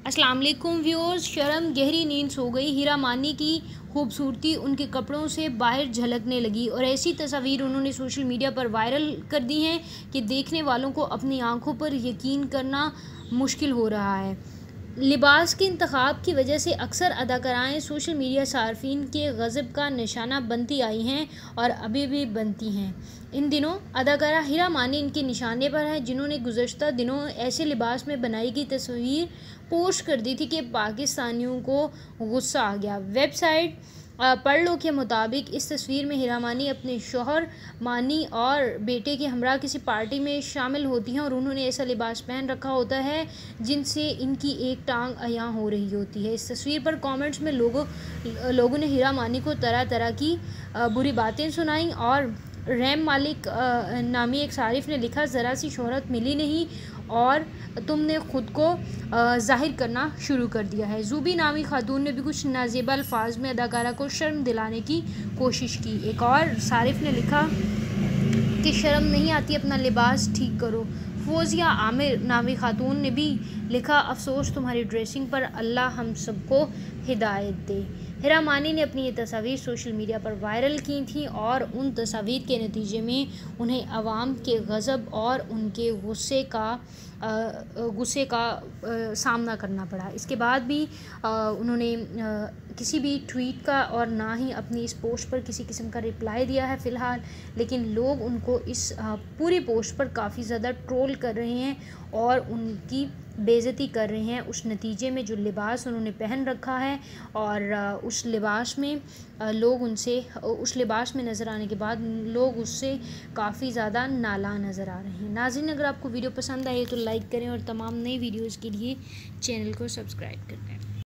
अस्सलाम वालेकुम व्यूअर्स। शर्म गहरी नींद सो गई, हीरा मानी की खूबसूरती उनके कपड़ों से बाहर झलकने लगी और ऐसी तस्वीर उन्होंने सोशल मीडिया पर वायरल कर दी हैं कि देखने वालों को अपनी आंखों पर यकीन करना मुश्किल हो रहा है। लिबास के इंतखाब की वजह से अक्सर अदाकाराएँ सोशल मीडिया सार्फिन के गज़ब का निशाना बनती आई हैं और अभी भी बनती हैं। इन दिनों अदाकारा हीरा मानी इनके निशाने पर हैं, जिन्होंने गुज़श्ता दिनों ऐसे लिबास में बनाई गई तस्वीर पोस्ट कर दी थी कि पाकिस्तानियों को गुस्सा आ गया। वेबसाइट पढ़ लो के मुताबिक इस तस्वीर में हीरा मानी अपने शौहर मानी और बेटे के हमरा किसी पार्टी में शामिल होती हैं और उन्होंने ऐसा लिबास पहन रखा होता है जिनसे इनकी एक टांग अयां हो रही होती है। इस तस्वीर पर कमेंट्स में लोगों ने हीरा मानी को तरह तरह की बुरी बातें सुनाई और रैम मालिक नामी एक सारिफ ने लिखा, ज़रा सी शोहरत मिली नहीं और तुमने ख़ुद को ज़ाहिर करना शुरू कर दिया है। ज़ूबी नामी खातून ने भी कुछ नाज़ेबा अल्फाज में अदाकारा को शर्म दिलाने की कोशिश की। एक और सारिफ ने लिखा कि शर्म नहीं आती, अपना लिबास ठीक करो। फोजिया आमिर नामी खातून ने भी लिखा, अफसोस तुम्हारी ड्रेसिंग पर, अल्लाह हम सबको हिदायत दे। हीरा मानी ने अपनी ये तस्वीर सोशल मीडिया पर वायरल की थी और उन तस्वीर के नतीजे में उन्हें अवाम के गज़ब और उनके गुस्से का सामना करना पड़ा। इसके बाद भी उन्होंने किसी भी ट्वीट का और ना ही अपनी इस पोस्ट पर किसी किस्म का रिप्लाई दिया है फ़िलहाल, लेकिन लोग उनको इस पूरी पोस्ट पर काफ़ी ज़्यादा ट्रोल कर रहे हैं और उनकी बेइज्जती कर रहे हैं उस नतीजे में जो लिबास उन्होंने पहन रखा है और उस लिबास में नज़र आने के बाद लोग उससे काफ़ी ज़्यादा नाला नज़र आ रहे हैं। नाज़रीन, अगर आपको वीडियो पसंद आई तो लाइक करें और तमाम नई वीडियोज़ के लिए चैनल को सब्सक्राइब कर दें।